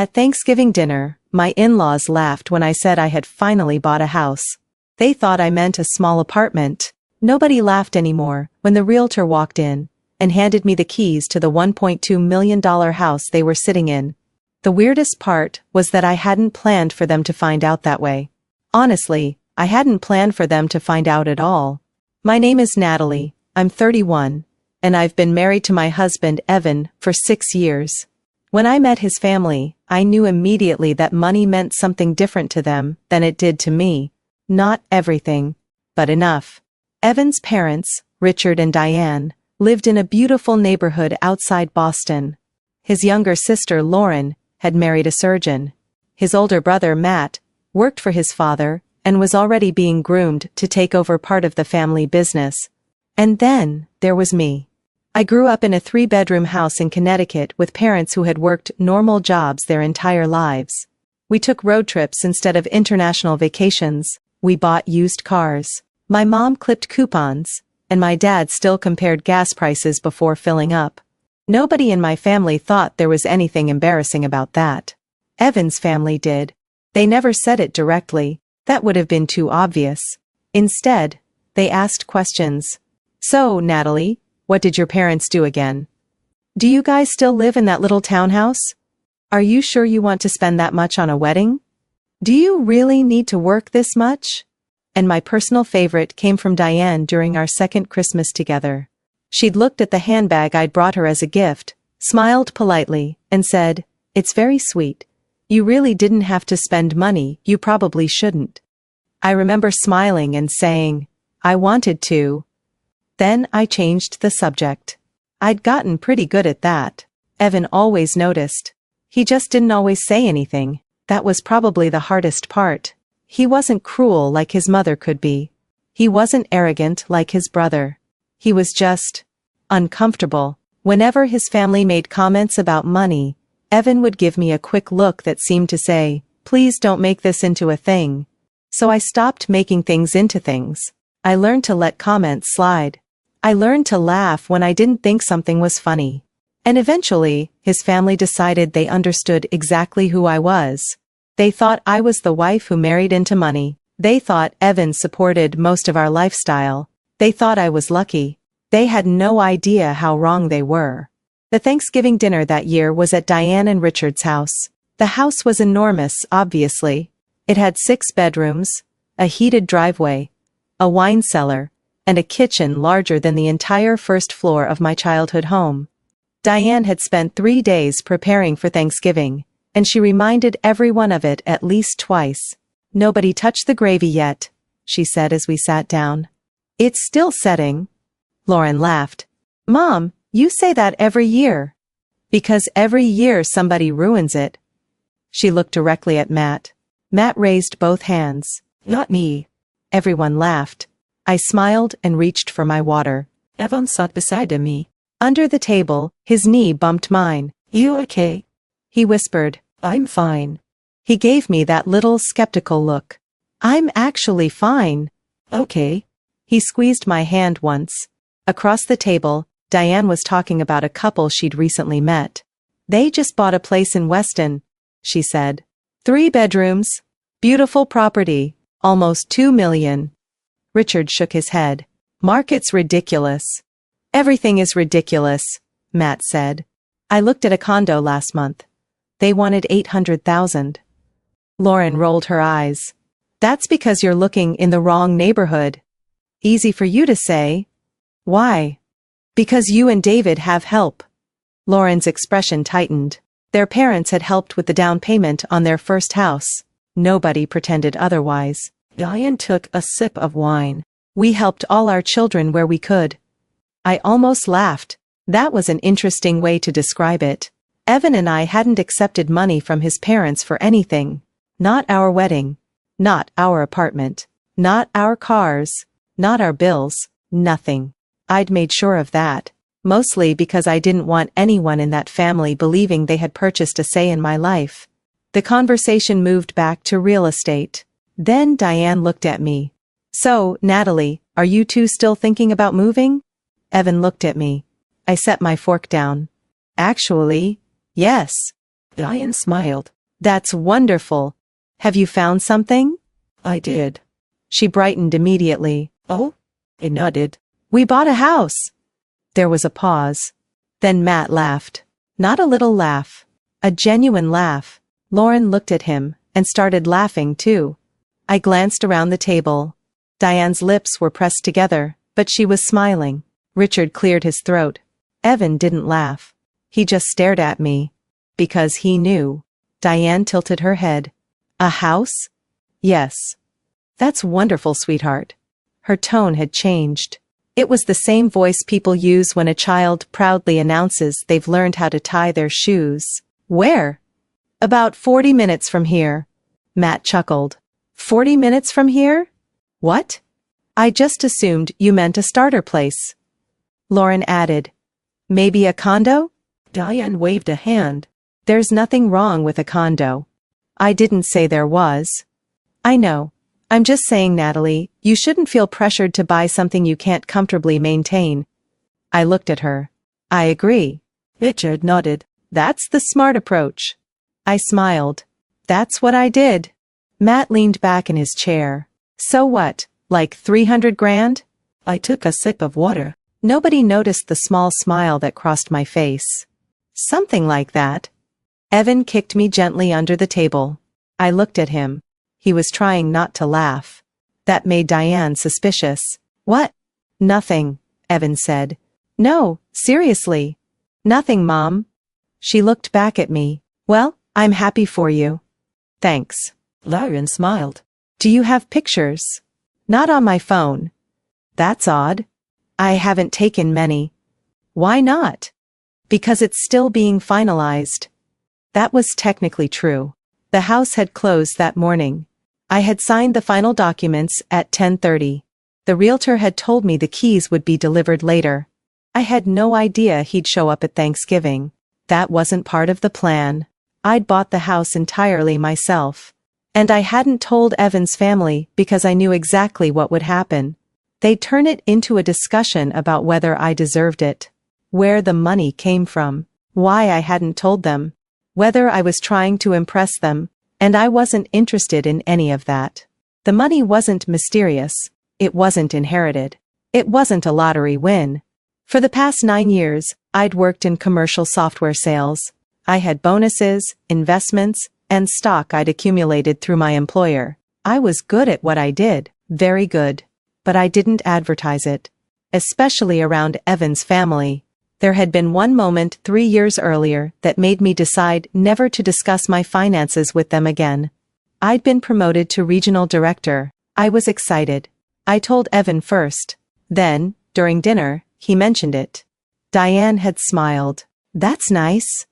At Thanksgiving dinner, my in-laws laughed when I said I had finally bought a house. They thought I meant a small apartment. Nobody laughed anymore when the realtor walked in and handed me the keys to the $1.2 million house they were sitting in. The weirdest part was that I hadn't planned for them to find out that way. Honestly, I hadn't planned for them to find out at all. My name is Natalie, I'm 31, and I've been married to my husband Evan for 6 years. When I met his family, I knew immediately that money meant something different to them than it did to me. Not everything, but enough. Evan's parents, Richard and Diane, lived in a beautiful neighborhood outside Boston. His younger sister, Lauren, had married a surgeon. His older brother, Matt, worked for his father and was already being groomed to take over part of the family business. And then, there was me. I grew up in a 3-bedroom house in Connecticut with parents who had worked normal jobs their entire lives. We took road trips instead of international vacations. We bought used cars. My mom clipped coupons, and my dad still compared gas prices before filling up. Nobody in my family thought there was anything embarrassing about that. Evan's family did. They never said it directly. That would have been too obvious. Instead, they asked questions. So, Natalie, what did your parents do again? Do you guys still live in that little townhouse? Are you sure you want to spend that much on a wedding? Do you really need to work this much? And my personal favorite came from Diane during our second Christmas together. She'd looked at the handbag I'd brought her as a gift, smiled politely, and said, "It's very sweet. You really didn't have to spend money, you probably shouldn't." I remember smiling and saying, "I wanted to." Then I changed the subject. I'd gotten pretty good at that. Evan always noticed. He just didn't always say anything. That was probably the hardest part. He wasn't cruel like his mother could be. He wasn't arrogant like his brother. He was just uncomfortable. Whenever his family made comments about money, Evan would give me a quick look that seemed to say, "Please don't make this into a thing." So I stopped making things into things. I learned to let comments slide. I learned to laugh when I didn't think something was funny. And eventually, his family decided they understood exactly who I was. They thought I was the wife who married into money. They thought Evan supported most of our lifestyle. They thought I was lucky. They had no idea how wrong they were. The Thanksgiving dinner that year was at Diane and Richard's house. The house was enormous, obviously. It had 6 bedrooms, a heated driveway, a wine cellar, and a kitchen larger than the entire first floor of my childhood home. Diane had spent 3 days preparing for Thanksgiving, and she reminded everyone of it at least twice. "Nobody touched the gravy yet," she said as we sat down. "It's still setting." Lauren laughed. "Mom, you say that every year." "Because every year somebody ruins it." She looked directly at Matt. Matt raised both hands. "Not me." Everyone laughed. I smiled and reached for my water. Evan sat beside me. Under the table, his knee bumped mine. "You okay?" He whispered. "I'm fine." He gave me that little skeptical look. "I'm actually fine." "Okay." He squeezed my hand once. Across the table, Diane was talking about a couple she'd recently met. "They just bought a place in Weston," she said. 3 bedrooms, beautiful property, almost $2 million. Richard shook his head. "Market's ridiculous." "Everything is ridiculous," Matt said. "I looked at a condo last month. They wanted $800,000. Lauren rolled her eyes. "That's because you're looking in the wrong neighborhood." "Easy for you to say." "Why?" "Because you and David have help." Lauren's expression tightened. Their parents had helped with the down payment on their first house. Nobody pretended otherwise. Diane took a sip of wine. "We helped all our children where we could." I almost laughed. That was an interesting way to describe it. Evan and I hadn't accepted money from his parents for anything. Not our wedding. Not our apartment. Not our cars. Not our bills. Nothing. I'd made sure of that. Mostly because I didn't want anyone in that family believing they had purchased a say in my life. The conversation moved back to real estate. Then Diane looked at me. "So, Natalie, are you two still thinking about moving?" Evan looked at me. I set my fork down. "Actually, yes." Diane smiled. That's wonderful. Have you found something? I did. She brightened immediately. Oh? I nodded. We bought a house. There was a pause. Then Matt laughed. Not a little laugh. A genuine laugh. Lauren looked at him and started laughing too. I glanced around the table. Diane's lips were pressed together, but she was smiling. Richard cleared his throat. Evan didn't laugh. He just stared at me. Because he knew. Diane tilted her head. A house? Yes. That's wonderful, sweetheart. Her tone had changed. It was the same voice people use when a child proudly announces they've learned how to tie their shoes. Where? About 40 minutes from here. Matt chuckled. 40 minutes from here? What? I just assumed you meant a starter place. Lauren added. Maybe a condo? Diane waved a hand. There's nothing wrong with a condo. I didn't say there was. I know. I'm just saying, Natalie, you shouldn't feel pressured to buy something you can't comfortably maintain. I looked at her. I agree. Richard nodded. That's the smart approach. I smiled. That's what I did. Matt leaned back in his chair. So what, like 300 grand? I took a sip of water. Nobody noticed the small smile that crossed my face. Something like that. Evan kicked me gently under the table. I looked at him. He was trying not to laugh. That made Diane suspicious. What? Nothing, Evan said. No, seriously. Nothing, Mom. She looked back at me. Well, I'm happy for you. Thanks. Lauren smiled. Do you have pictures? Not on my phone. That's odd. I haven't taken many. Why not? Because it's still being finalized. That was technically true. The house had closed that morning. I had signed the final documents at 10:30. The realtor had told me the keys would be delivered later. I had no idea he'd show up at Thanksgiving. That wasn't part of the plan. I'd bought the house entirely myself. And I hadn't told Evan's family because I knew exactly what would happen. They'd turn it into a discussion about whether I deserved it, where the money came from, why I hadn't told them, whether I was trying to impress them, and I wasn't interested in any of that. The money wasn't mysterious. It wasn't inherited. It wasn't a lottery win. For the past 9 years, I'd worked in commercial software sales. I had bonuses, investments, and stock I'd accumulated through my employer. I was good at what I did, very good. But I didn't advertise it. Especially around Evan's family. There had been one moment 3 years earlier that made me decide never to discuss my finances with them again. I'd been promoted to regional director. I was excited. I told Evan first. Then, during dinner, he mentioned it. Diane had smiled. That's nice.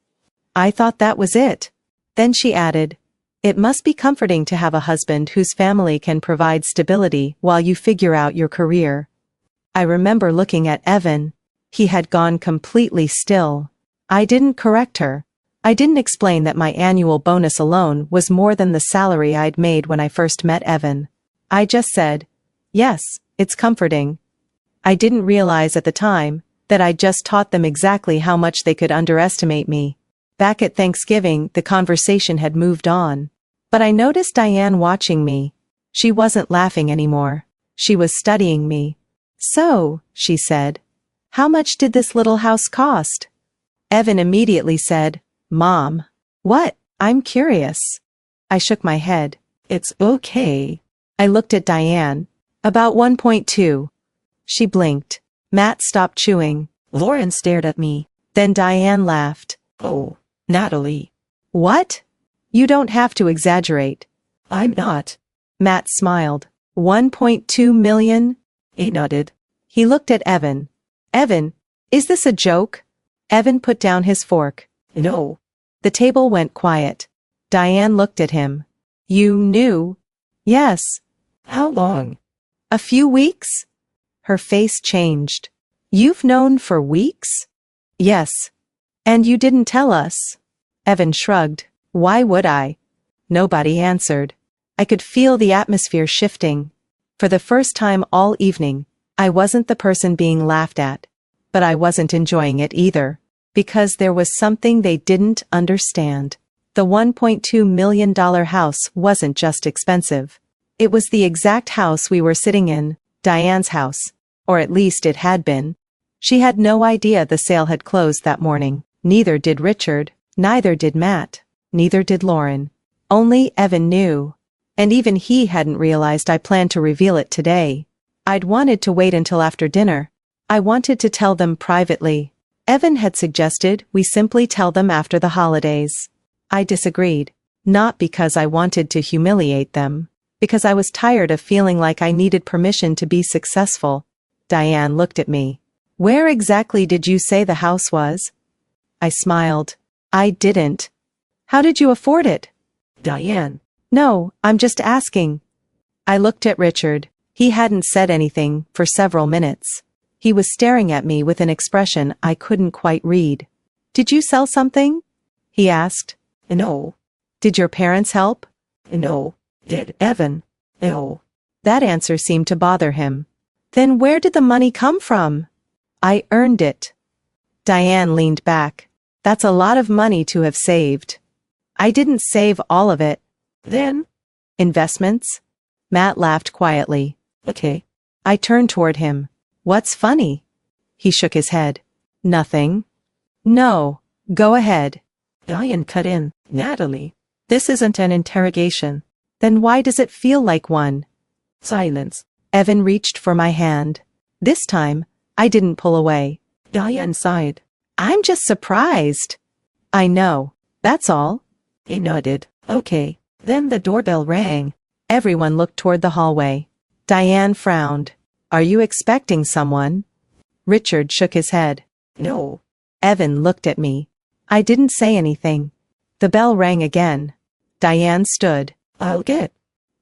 I thought that was it. Then she added, it must be comforting to have a husband whose family can provide stability while you figure out your career. I remember looking at Evan. He had gone completely still. I didn't correct her. I didn't explain that my annual bonus alone was more than the salary I'd made when I first met Evan. I just said, yes, it's comforting. I didn't realize at the time that I'd just taught them exactly how much they could underestimate me. Back at Thanksgiving, the conversation had moved on. But I noticed Diane watching me. She wasn't laughing anymore. She was studying me. So, she said, how much did this little house cost? Evan immediately said, Mom. What? I'm curious. I shook my head. It's okay. I looked at Diane. About 1.2. She blinked. Matt stopped chewing. Lauren stared at me. Then Diane laughed. Oh, Natalie. What? You don't have to exaggerate. I'm not. Matt smiled. 1.2 million? He nodded. He looked at Evan. Evan, is this a joke? Evan put down his fork. No. The table went quiet. Diane looked at him. You knew? Yes. How long? A few weeks? Her face changed. You've known for weeks? Yes. And you didn't tell us? Evan shrugged. Why would I? Nobody answered. I could feel the atmosphere shifting. For the first time all evening, I wasn't the person being laughed at. But I wasn't enjoying it either. Because there was something they didn't understand. The $1.2 million house wasn't just expensive. It was the exact house we were sitting in, Diane's house. Or at least it had been. She had no idea the sale had closed that morning. Neither did Richard, neither did Matt, neither did Lauren. Only Evan knew. And even he hadn't realized I planned to reveal it today. I'd wanted to wait until after dinner. I wanted to tell them privately. Evan had suggested we simply tell them after the holidays. I disagreed. Not because I wanted to humiliate them. Because I was tired of feeling like I needed permission to be successful. Diane looked at me. Where exactly did you say the house was? I smiled. I didn't. How did you afford it? Diane. No, I'm just asking. I looked at Richard. He hadn't said anything for several minutes. He was staring at me with an expression I couldn't quite read. Did you sell something? He asked. No. Did your parents help? No. Did Evan? No. That answer seemed to bother him. Then where did the money come from? I earned it. Diane leaned back. That's a lot of money to have saved. I didn't save all of it. Then? Investments? Matt laughed quietly. Okay. I turned toward him. What's funny? He shook his head. Nothing. No. Go ahead. Diane cut in. Natalie. This isn't an interrogation. Then why does it feel like one? Silence. Evan reached for my hand. This time, I didn't pull away. Diane sighed. I'm just surprised. I know. That's all. He nodded. Okay. Then the doorbell rang. Everyone looked toward the hallway. Diane frowned. Are you expecting someone? Richard shook his head. No. Evan looked at me. I didn't say anything. The bell rang again. Diane stood. I'll get.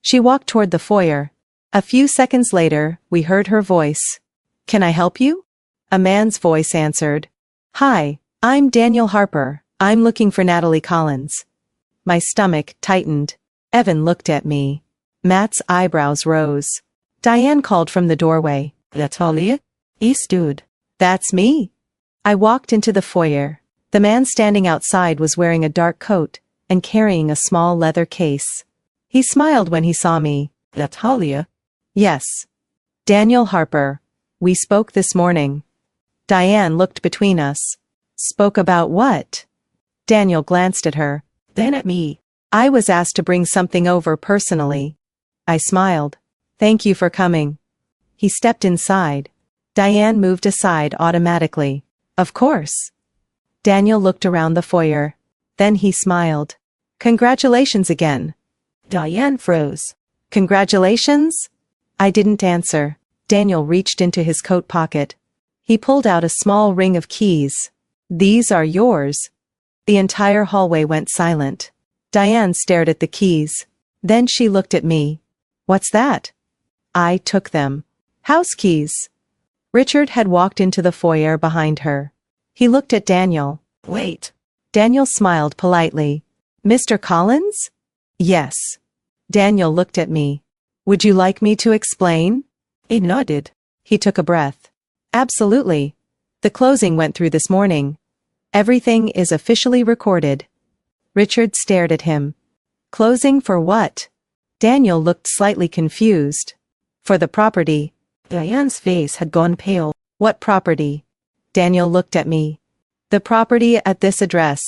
She walked toward the foyer. A few seconds later, we heard her voice. Can I help you? A man's voice answered. Hi, I'm Daniel Harper. I'm looking for Natalie Collins. My stomach tightened. Evan looked at me. Matt's eyebrows rose. Diane called from the doorway. Natalia? He stood. That's me. I walked into the foyer. The man standing outside was wearing a dark coat and carrying a small leather case. He smiled when he saw me. Natalia? Yes. Daniel Harper. We spoke this morning. Diane looked between us. Spoke about what? Daniel glanced at her. Then at me. I was asked to bring something over personally. I smiled. Thank you for coming. He stepped inside. Diane moved aside automatically. Of course. Daniel looked around the foyer. Then he smiled. Congratulations again. Diane froze. Congratulations? I didn't answer. Daniel reached into his coat pocket. He pulled out a small ring of keys. These are yours. The entire hallway went silent. Diane stared at the keys. Then she looked at me. What's that? I took them. House keys. Richard had walked into the foyer behind her. He looked at Daniel. Wait. Daniel smiled politely. Mr. Collins? Yes. Daniel looked at me. Would you like me to explain? He nodded. He took a breath. Absolutely. The closing went through this morning. Everything is officially recorded. Richard stared at him. Closing for what? Daniel looked slightly confused. For the property. Diane's face had gone pale. What property? Daniel looked at me. The property at this address.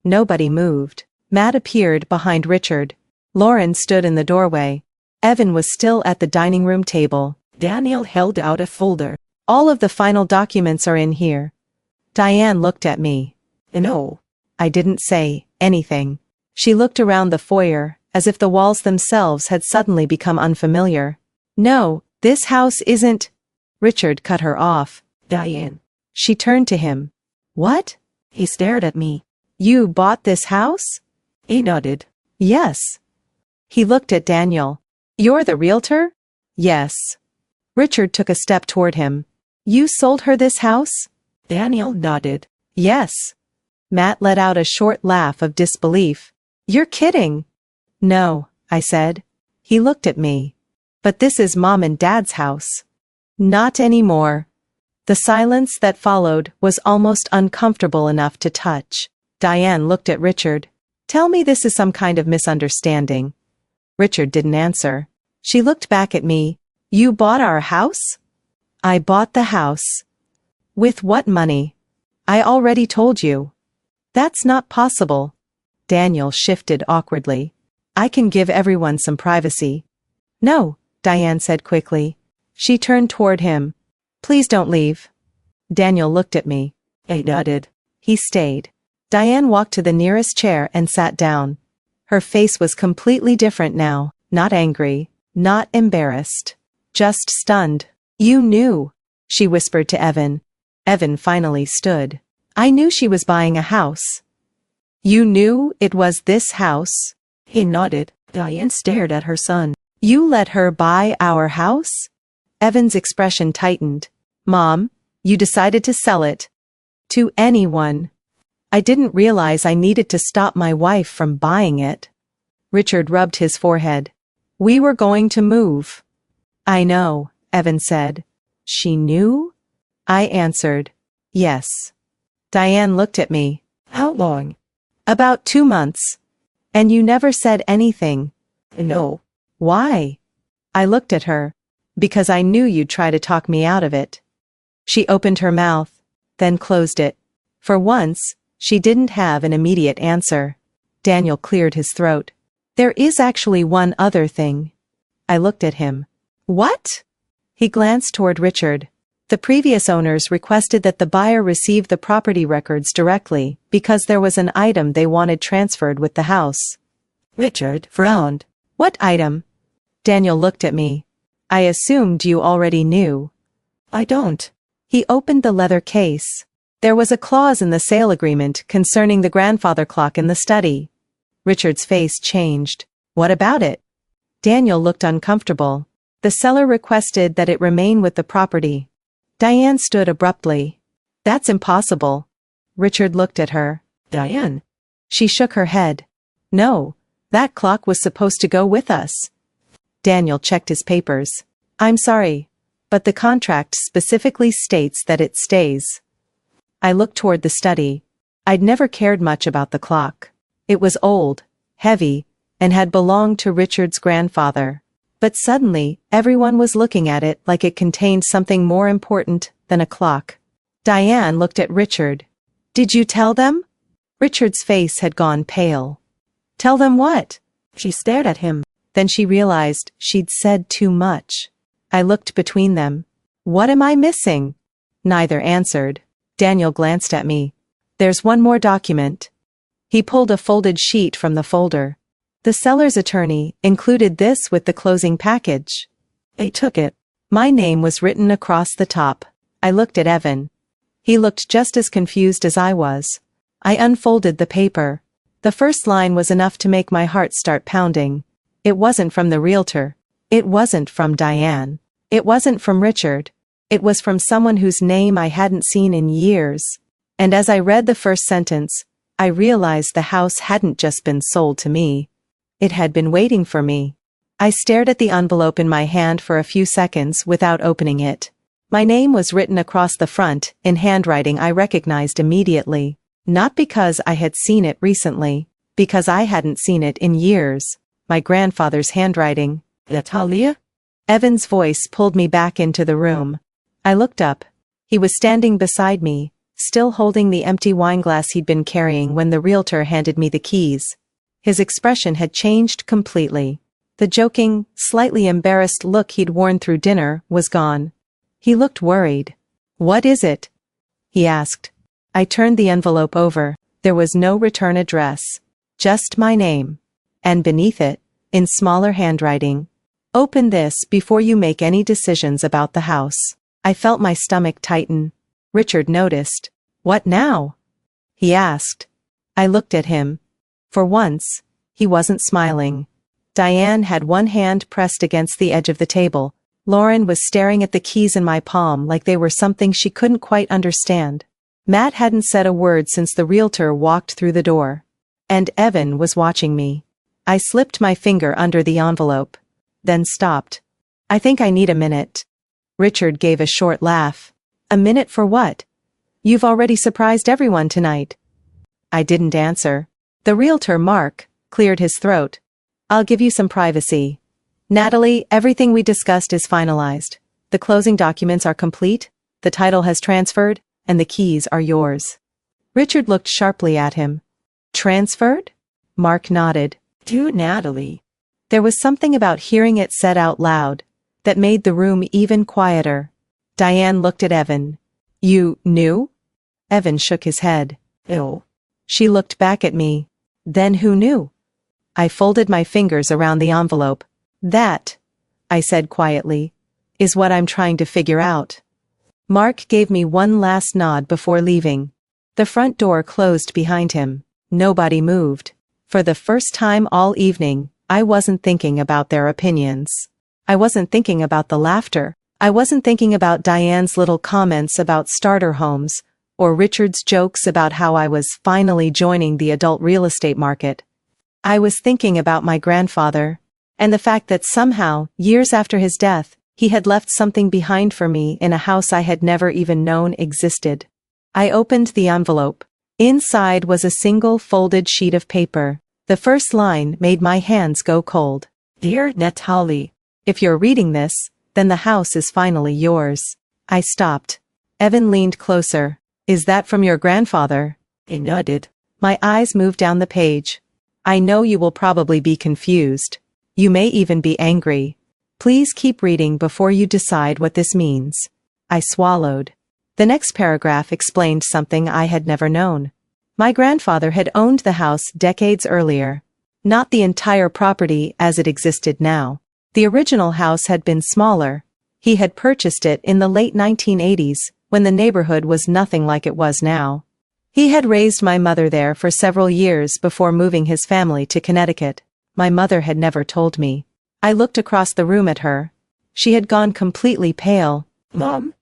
Nobody moved. Matt appeared behind Richard. Lauren stood in the doorway. Evan was still at the dining room table. Daniel held out a folder. All of the final documents are in here. Diane looked at me. No. I didn't say anything. She looked around the foyer, as if the walls themselves had suddenly become unfamiliar. No, this house isn't. Richard cut her off. Diane. She turned to him. What? He stared at me. You bought this house? He nodded. Yes. He looked at Daniel. You're the realtor? Yes. Richard took a step toward him. You sold her this house? Daniel nodded. Yes. Matt let out a short laugh of disbelief. You're kidding. No, I said. He looked at me. But this is Mom and Dad's house. Not anymore. The silence that followed was almost uncomfortable enough to touch. Diane looked at Richard. Tell me this is some kind of misunderstanding. Richard didn't answer. She looked back at me. You bought our house? I bought the house. With what money? I already told you. That's not possible. Daniel shifted awkwardly. I can give everyone some privacy. No, Diane said quickly. She turned toward him. Please don't leave. Daniel looked at me. I nodded. He stayed. Diane walked to the nearest chair and sat down. Her face was completely different now, not angry, not embarrassed, just stunned. You knew, she whispered to Evan. Evan finally stood. I knew she was buying a house. You knew it was this house? He nodded. Diane stared at her son. You let her buy our house? Evan's expression tightened. Mom, you decided to sell it. To anyone. I didn't realize I needed to stop my wife from buying it. Richard rubbed his forehead. We were going to move. I know, Evan said. She knew? I answered. Yes. Diane looked at me. How long? About 2 months. And you never said anything. No. Why? I looked at her. Because I knew you'd try to talk me out of it. She opened her mouth, then closed it. For once, she didn't have an immediate answer. Daniel cleared his throat. There is actually one other thing. I looked at him. What? He glanced toward Richard. The previous owners requested that the buyer receive the property records directly because there was an item they wanted transferred with the house. Richard frowned. What item? Daniel looked at me. I assumed you already knew. I don't. He opened the leather case. There was a clause in the sale agreement concerning the grandfather clock in the study. Richard's face changed. What about it? Daniel looked uncomfortable. The seller requested that it remain with the property. Diane stood abruptly. That's impossible. Richard looked at her. Diane. She shook her head. No, that clock was supposed to go with us. Daniel checked his papers. I'm sorry, but the contract specifically states that it stays. I looked toward the study. I'd never cared much about the clock. It was old, heavy, and had belonged to Richard's grandfather. But suddenly, everyone was looking at it like it contained something more important than a clock. Diane looked at Richard. Did you tell them? Richard's face had gone pale. Tell them what? She stared at him. Then she realized she'd said too much. I looked between them. What am I missing? Neither answered. Daniel glanced at me. There's one more document. He pulled a folded sheet from the folder. The seller's attorney included this with the closing package. I took it. My name was written across the top. I looked at Evan. He looked just as confused as I was. I unfolded the paper. The first line was enough to make my heart start pounding. It wasn't from the realtor. It wasn't from Diane. It wasn't from Richard. It was from someone whose name I hadn't seen in years. And as I read the first sentence, I realized the house hadn't just been sold to me. It had been waiting for me. I stared at the envelope in my hand for a few seconds without opening it. My name was written across the front in handwriting I recognized immediately. Not because I had seen it recently, because I hadn't seen it in years. My grandfather's handwriting. Natalia? Evan's voice pulled me back into the room. I looked up. He was standing beside me, still holding the empty wineglass he'd been carrying when the realtor handed me the keys. His expression had changed completely. The joking, slightly embarrassed look he'd worn through dinner was gone. He looked worried. What is it? He asked. I turned the envelope over. There was no return address. Just my name. And beneath it, in smaller handwriting, open this before you make any decisions about the house. I felt my stomach tighten. Richard noticed. What now? He asked. I looked at him. For once, he wasn't smiling. Diane had one hand pressed against the edge of the table. Lauren was staring at the keys in my palm like they were something she couldn't quite understand. Matt hadn't said a word since the realtor walked through the door. And Evan was watching me. I slipped my finger under the envelope, then stopped. I think I need a minute. Richard gave a short laugh. A minute for what? You've already surprised everyone tonight. I didn't answer. The realtor, Mark, cleared his throat. I'll give you some privacy. Natalie, everything we discussed is finalized. The closing documents are complete, the title has transferred, and the keys are yours. Richard looked sharply at him. Transferred? Mark nodded. To Natalie. There was something about hearing it said out loud that made the room even quieter. Diane looked at Evan. You knew? Evan shook his head. Ew. She looked back at me. Then who knew? I folded my fingers around the envelope. That, I said quietly, is what I'm trying to figure out. Mark gave me one last nod before leaving. The front door closed behind him. Nobody moved. For the first time all evening, I wasn't thinking about their opinions. I wasn't thinking about the laughter. I wasn't thinking about Diane's little comments about starter homes, or Richard's jokes about how I was finally joining the adult real estate market. I was thinking about my grandfather, and the fact that somehow, years after his death, he had left something behind for me in a house I had never even known existed. I opened the envelope. Inside was a single folded sheet of paper. The first line made my hands go cold. Dear Natalie, if you're reading this, then the house is finally yours. I stopped. Evan leaned closer. Is that from your grandfather? I nodded. My eyes moved down the page. I know you will probably be confused. You may even be angry. Please keep reading before you decide what this means. I swallowed. The next paragraph explained something I had never known. My grandfather had owned the house decades earlier. Not the entire property as it existed now. The original house had been smaller. He had purchased it in the late 1980s, when the neighborhood was nothing like it was now. He had raised my mother there for several years before moving his family to Connecticut. My mother had never told me. I looked across the room at her. She had gone completely pale. Mom?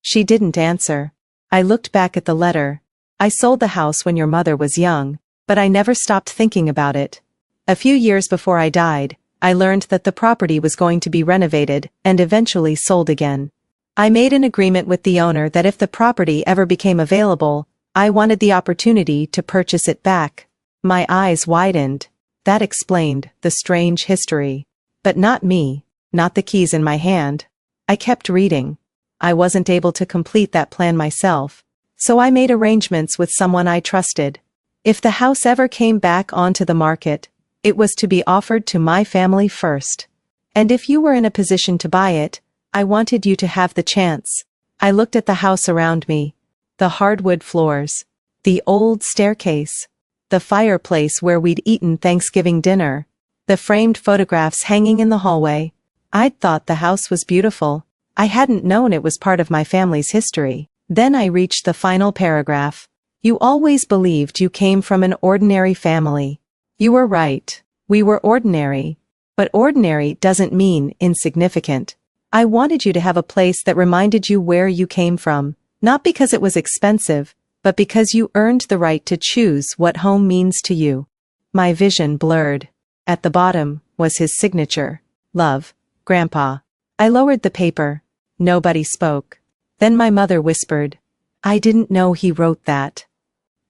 She didn't answer. I looked back at the letter. I sold the house when your mother was young, but I never stopped thinking about it. A few years before I died, I learned that the property was going to be renovated and eventually sold again. I made an agreement with the owner that if the property ever became available, I wanted the opportunity to purchase it back. My eyes widened. That explained the strange history. But not me, not the keys in my hand. I kept reading. I wasn't able to complete that plan myself, so I made arrangements with someone I trusted. If the house ever came back onto the market, it was to be offered to my family first. And if you were in a position to buy it, I wanted you to have the chance. I looked at the house around me. The hardwood floors. The old staircase. The fireplace where we'd eaten Thanksgiving dinner. The framed photographs hanging in the hallway. I'd thought the house was beautiful. I hadn't known it was part of my family's history. Then I reached the final paragraph. You always believed you came from an ordinary family. You were right. We were ordinary. But ordinary doesn't mean insignificant. I wanted you to have a place that reminded you where you came from, not because it was expensive, but because you earned the right to choose what home means to you. My vision blurred. At the bottom was his signature. Love, Grandpa. I lowered the paper. Nobody spoke. Then my mother whispered, I didn't know he wrote that.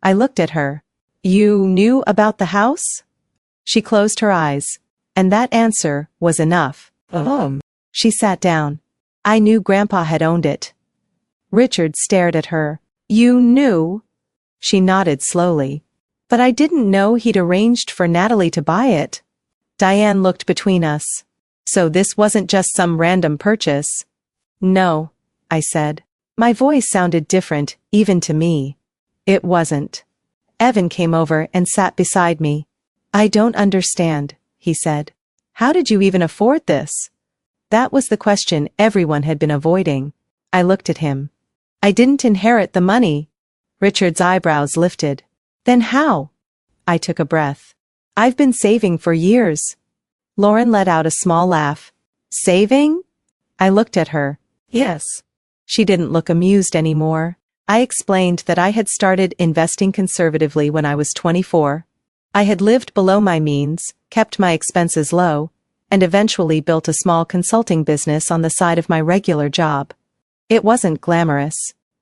I looked at her. You knew about the house? She closed her eyes. And that answer was enough. She sat down. I knew Grandpa had owned it. Richard stared at her. You knew? She nodded slowly. But I didn't know he'd arranged for Natalie to buy it. Diane looked between us. So this wasn't just some random purchase? No, I said. My voice sounded different, even to me. It wasn't. Evan came over and sat beside me. I don't understand, he said. How did you even afford this? That was the question everyone had been avoiding. I looked at him. I didn't inherit the money. Richard's eyebrows lifted. Then how? I took a breath. I've been saving for years. Lauren let out a small laugh. Saving? I looked at her. Yes. She didn't look amused anymore. I explained that I had started investing conservatively when I was 24. I had lived below my means, kept my expenses low, and eventually built a small consulting business on the side of my regular job. It wasn't glamorous.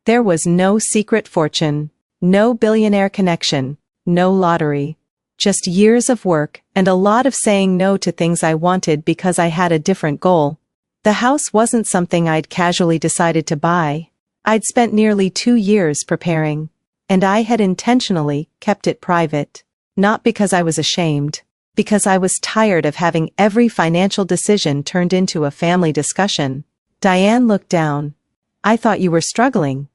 There was no secret fortune, no billionaire connection, no lottery. Just years of work and a lot of saying no to things I wanted because I had a different goal. The house wasn't something I'd casually decided to buy. I'd spent nearly 2 years preparing, and I had intentionally kept it private. Not because I was ashamed, because I was tired of having every financial decision turned into a family discussion. Diane looked down. I thought you were struggling.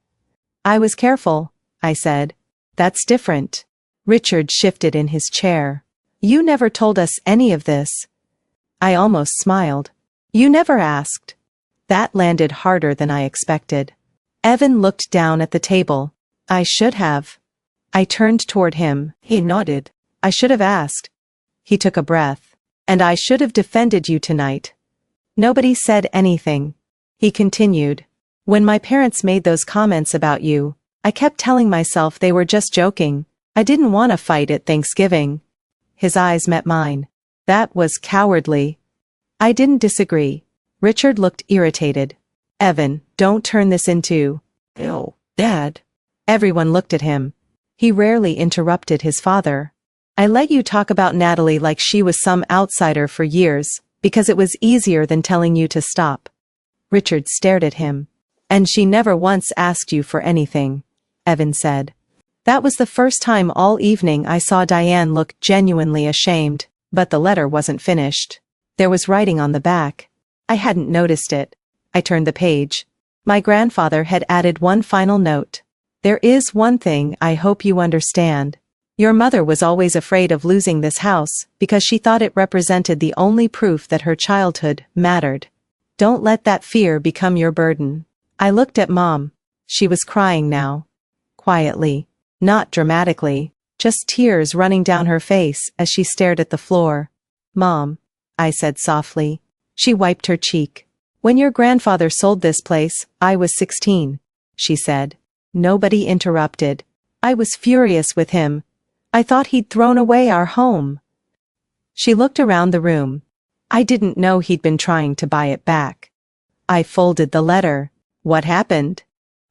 I was careful, I said. That's different. Richard shifted in his chair. You never told us any of this. I almost smiled. You never asked. That landed harder than I expected. Evan looked down at the table. I should have. I turned toward him. He nodded. I should have asked. He took a breath. And I should have defended you tonight. Nobody said anything. He continued. When my parents made those comments about you, I kept telling myself they were just joking. I didn't want to fight at Thanksgiving. His eyes met mine. That was cowardly. I didn't disagree. Richard looked irritated. Evan, don't turn this into... Ew, Dad. Everyone looked at him. He rarely interrupted his father. I let you talk about Natalie like she was some outsider for years, because it was easier than telling you to stop. Richard stared at him. And she never once asked you for anything, Evan said. That was the first time all evening I saw Diane look genuinely ashamed, but the letter wasn't finished. There was writing on the back. I hadn't noticed it. I turned the page. My grandfather had added one final note. There is one thing I hope you understand. Your mother was always afraid of losing this house because she thought it represented the only proof that her childhood mattered. Don't let that fear become your burden. I looked at Mom. She was crying now. Quietly. Not dramatically, just tears running down her face as she stared at the floor. Mom, I said softly. She wiped her cheek. When your grandfather sold this place, I was 16, she said. Nobody interrupted. I was furious with him. I thought he'd thrown away our home. She looked around the room. I didn't know he'd been trying to buy it back. I folded the letter. What happened?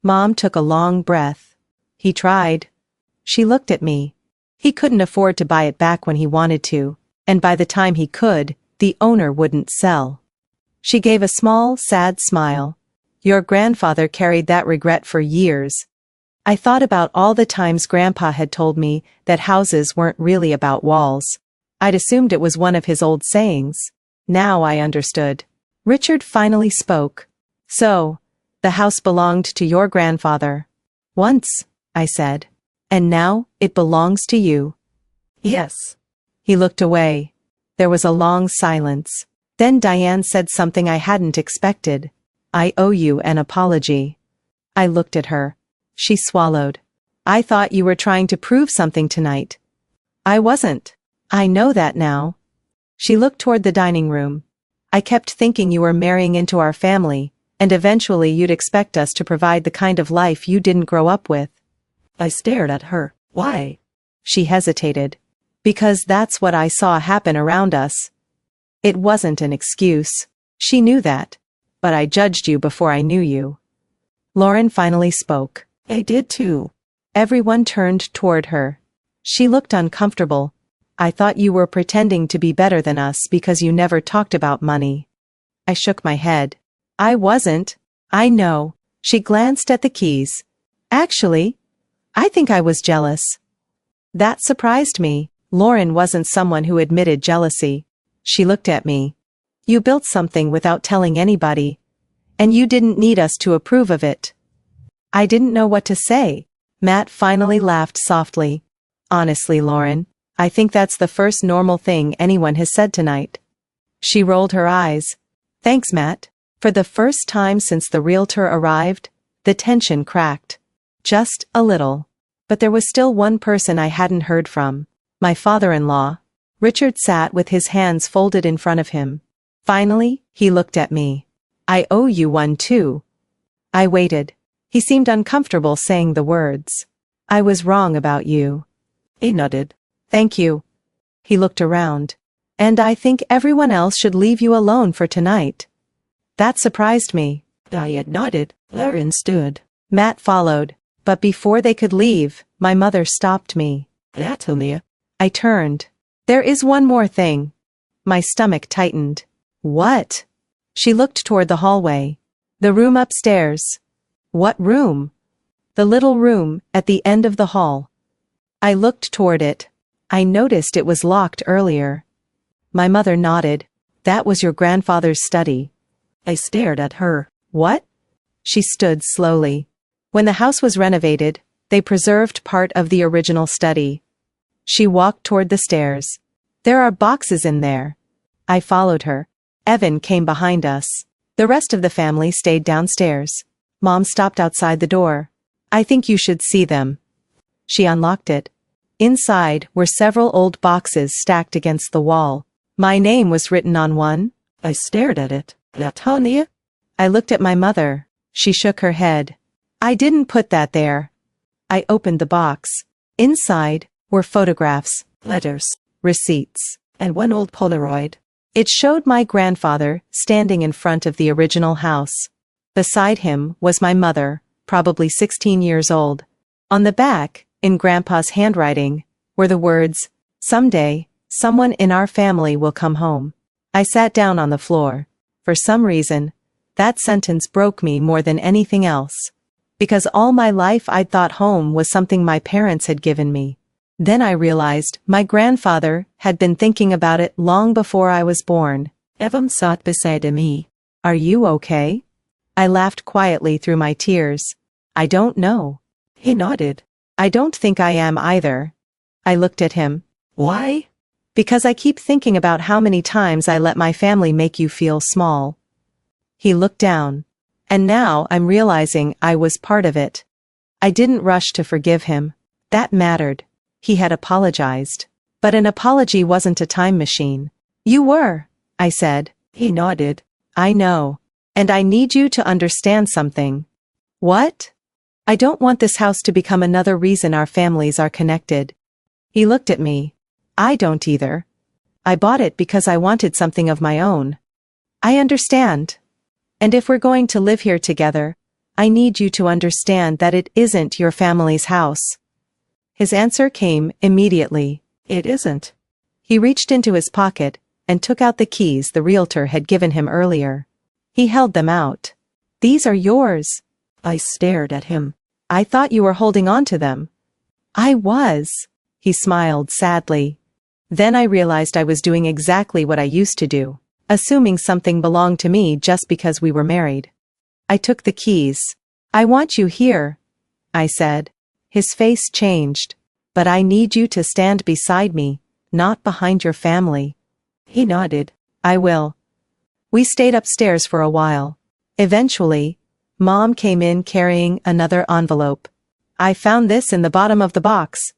Mom took a long breath. He tried. She looked at me. He couldn't afford to buy it back when he wanted to, and by the time he could, the owner wouldn't sell. She gave a small, sad smile. Your grandfather carried that regret for years. I thought about all the times Grandpa had told me that houses weren't really about walls. I'd assumed it was one of his old sayings. Now I understood. Richard finally spoke. So, the house belonged to your grandfather. Once, I said. And now, it belongs to you. Yes. He looked away. There was a long silence. Then Diane said something I hadn't expected. I owe you an apology. I looked at her. She swallowed. I thought you were trying to prove something tonight. I wasn't. I know that now. She looked toward the dining room. I kept thinking you were marrying into our family, and eventually you'd expect us to provide the kind of life you didn't grow up with. I stared at her. Why? She hesitated. Because that's what I saw happen around us. It wasn't an excuse. She knew that. But I judged you before I knew you. Lauren finally spoke. I did too. Everyone turned toward her. She looked uncomfortable. I thought you were pretending to be better than us because you never talked about money. I shook my head. I wasn't. I know. She glanced at the keys. Actually, I think I was jealous. That surprised me. Lauren wasn't someone who admitted jealousy. She looked at me. You built something without telling anybody. And you didn't need us to approve of it. I didn't know what to say. Matt finally laughed softly. Honestly, Lauren, I think that's the first normal thing anyone has said tonight. She rolled her eyes. Thanks, Matt. For the first time since the Realtor arrived, the tension cracked. Just a little. But there was still one person I hadn't heard from. My father-in-law. Richard sat with his hands folded in front of him. Finally, he looked at me. I owe you one too. I waited. He seemed uncomfortable saying the words. I was wrong about you. He nodded. Thank you. He looked around. And I think everyone else should leave you alone for tonight. That surprised me. Diane nodded. Lauren stood. Matt followed. But before they could leave, my mother stopped me. Natalie. I turned. There is one more thing. My stomach tightened. What? She looked toward the hallway. The room upstairs. What room? The little room at the end of the hall. I looked toward it. I noticed it was locked earlier. My mother nodded. That was your grandfather's study. I stared at her. What? She stood slowly. When the house was renovated, they preserved part of the original study. She walked toward the stairs. There are boxes in there. I followed her. Evan came behind us. The rest of the family stayed downstairs. Mom stopped outside the door. I think you should see them. She unlocked it. Inside were several old boxes stacked against the wall. My name was written on one. I stared at it. Latonia? I looked at my mother. She shook her head. I didn't put that there. I opened the box. Inside were photographs, Letters, receipts, and one old Polaroid. It showed my grandfather standing in front of the original house. Beside him was my mother, probably 16 years old. On the back, in Grandpa's handwriting, were the words, "Someday, someone in our family will come home." I sat down on the floor. For some reason, that sentence broke me more than anything else. Because all my life I'd thought home was something my parents had given me. Then I realized my grandfather had been thinking about it long before I was born. Evan sat beside me. Are you okay? I laughed quietly through my tears. I don't know. He nodded. I don't think I am either. I looked at him. Why? Because I keep thinking about how many times I let my family make you feel small. He looked down. And now I'm realizing I was part of it. I didn't rush to forgive him. That mattered. He had apologized. But an apology wasn't a time machine. You were, I said. He nodded. I know. And I need you to understand something. What? I don't want this house to become another reason our families are connected. He looked at me. I don't either. I bought it because I wanted something of my own. I understand. And if we're going to live here together, I need you to understand that it isn't your family's house. His answer came immediately. It isn't. He reached into his pocket and took out the keys the realtor had given him earlier. He held them out. These are yours. I stared at him. I thought you were holding on to them. I was. He smiled sadly. Then I realized I was doing exactly what I used to do, assuming something belonged to me just because we were married. I took the keys. I want you here, I said. His face changed. But I need you to stand beside me, not behind your family. He nodded. I will. We stayed upstairs for a while. Eventually, Mom came in carrying another envelope. I found this in the bottom of the box.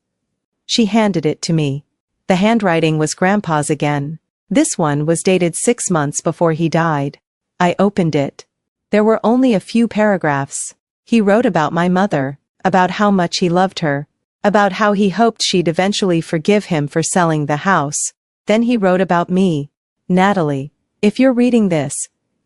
She handed it to me. The handwriting was Grandpa's again. This one was dated 6 months before he died. I opened it. There were only a few paragraphs. He wrote about my mother, about how much he loved her, about how he hoped she'd eventually forgive him for selling the house. Then he wrote about me. Natalie, if you're reading this,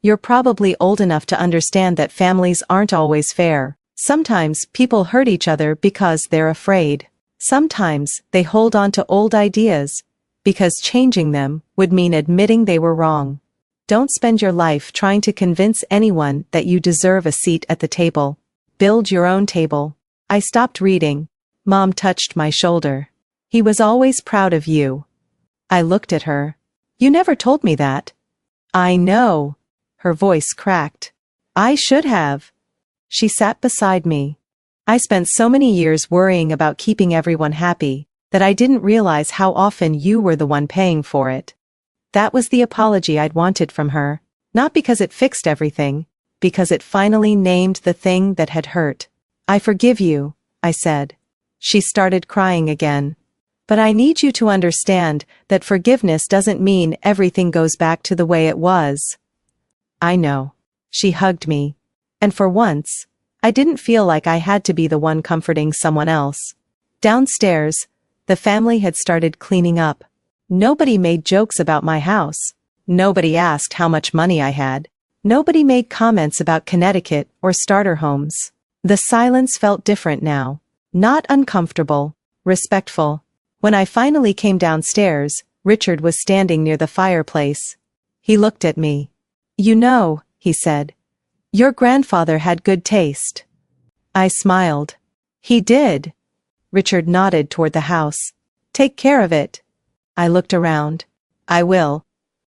you're probably old enough to understand that families aren't always fair. Sometimes people hurt each other because they're afraid. Sometimes they hold on to old ideas, because changing them would mean admitting they were wrong. Don't spend your life trying to convince anyone that you deserve a seat at the table. Build your own table. I stopped reading. Mom touched my shoulder. He was always proud of you. I looked at her. You never told me that. I know. Her voice cracked. I should have. She sat beside me. I spent so many years worrying about keeping everyone happy that I didn't realize how often you were the one paying for it. That was the apology I'd wanted from her, not because it fixed everything, because it finally named the thing that had hurt. I forgive you, I said. She started crying again. But I need you to understand that forgiveness doesn't mean everything goes back to the way it was. I know. She hugged me. And for once, I didn't feel like I had to be the one comforting someone else. Downstairs, the family had started cleaning up. Nobody made jokes about my house. Nobody asked how much money I had. Nobody made comments about Connecticut or starter homes. The silence felt different now. Not uncomfortable, respectful. When I finally came downstairs, Richard was standing near the fireplace. He looked at me. "You know," he said, "your grandfather had good taste." I smiled. "He did." Richard nodded toward the house. "Take care of it." I looked around. "I will."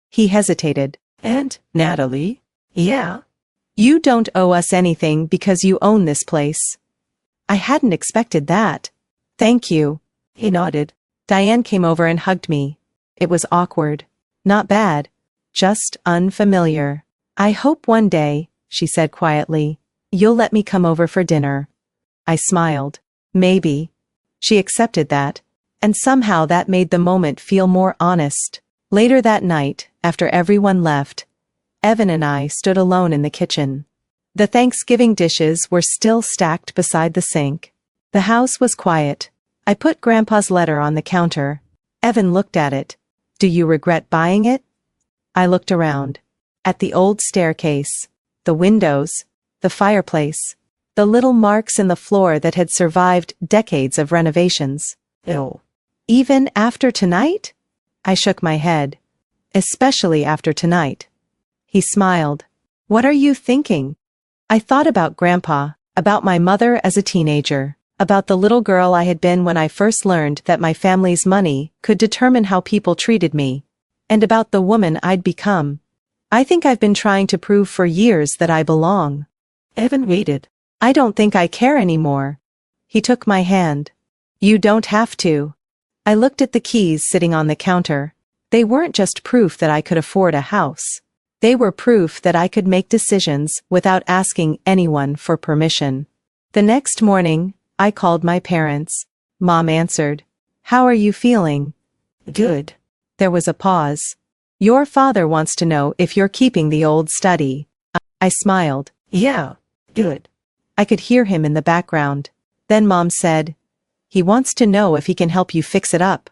He hesitated. "And, Natalie?" "Yeah." "You don't owe us anything because you own this place." I hadn't expected that. "Thank you." He nodded. Diane came over and hugged me. It was awkward. Not bad. Just unfamiliar. "I hope one day," she said quietly, "you'll let me come over for dinner." I smiled. Maybe. She accepted that, and somehow that made the moment feel more honest. Later that night, after everyone left, Evan and I stood alone in the kitchen. The Thanksgiving dishes were still stacked beside the sink. The house was quiet. I put Grandpa's letter on the counter. Evan looked at it. "Do you regret buying it?" I looked around. At the old staircase, the windows, the fireplace, the little marks in the floor that had survived decades of renovations. "Ew." "Even after tonight?" I shook my head. "Especially after tonight." He smiled. "What are you thinking?" I thought about Grandpa, about my mother as a teenager, about the little girl I had been when I first learned that my family's money could determine how people treated me, and about the woman I'd become. I think I've been trying to prove for years that I belong. Evan waited. "I don't think I care anymore." He took my hand. "You don't have to." I looked at the keys sitting on the counter. They weren't just proof that I could afford a house. They were proof that I could make decisions without asking anyone for permission. The next morning, I called my parents. Mom answered. "How are you feeling?" "Good." There was a pause. "Your father wants to know if you're keeping the old study." I smiled. "Yeah, good." I could hear him in the background. Then Mom said, "He wants to know if he can help you fix it up."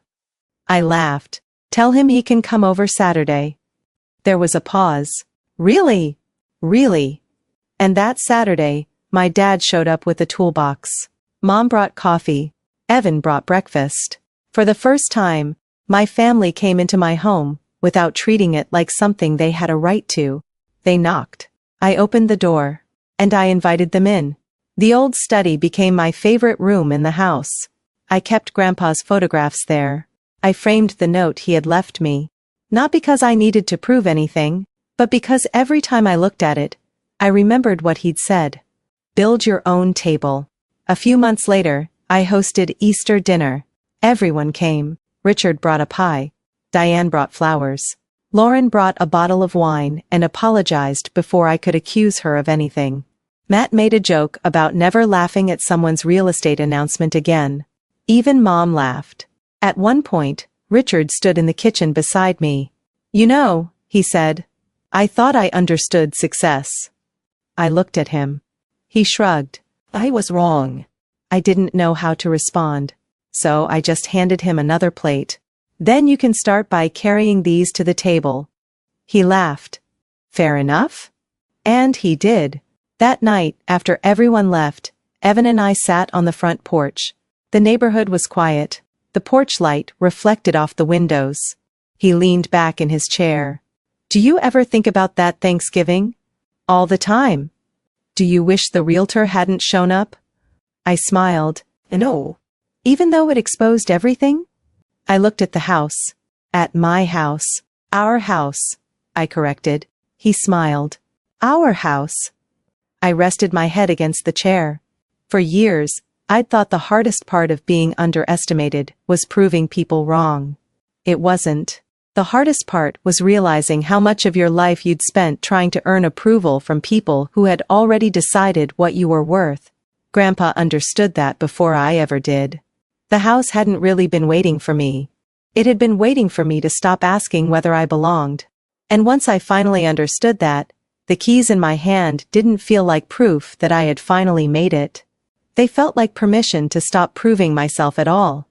I laughed. "Tell him he can come over Saturday." There was a pause. "Really? Really?" And that Saturday, my dad showed up with a toolbox. Mom brought coffee. Evan brought breakfast. For the first time, my family came into my home without treating it like something they had a right to. They knocked. I opened the door, and I invited them in. The old study became my favorite room in the house. I kept Grandpa's photographs there. I framed the note he had left me. Not because I needed to prove anything, but because every time I looked at it, I remembered what he'd said. Build your own table. A few months later, I hosted Easter dinner. Everyone came. Richard brought a pie. Diane brought flowers. Lauren brought a bottle of wine and apologized before I could accuse her of anything. Matt made a joke about never laughing at someone's real estate announcement again. Even Mom laughed. At one point, Richard stood in the kitchen beside me. "You know," he said, "I thought I understood success." I looked at him. He shrugged. "I was wrong." I didn't know how to respond, so I just handed him another plate. "Then you can start by carrying these to the table." He laughed. "Fair enough." And he did. That night, after everyone left, Evan and I sat on the front porch. The neighborhood was quiet. The porch light reflected off the windows. He leaned back in his chair. "Do you ever think about that Thanksgiving?" "All the time." "Do you wish the realtor hadn't shown up?" I smiled. "No." "Even though it exposed everything?" I looked at the house. "At my house. Our house," I corrected. He smiled. "Our house." I rested my head against the chair. For years, I'd thought the hardest part of being underestimated was proving people wrong. It wasn't. The hardest part was realizing how much of your life you'd spent trying to earn approval from people who had already decided what you were worth. Grandpa understood that before I ever did. The house hadn't really been waiting for me. It had been waiting for me to stop asking whether I belonged. And once I finally understood that, the keys in my hand didn't feel like proof that I had finally made it. They felt like permission to stop proving myself at all.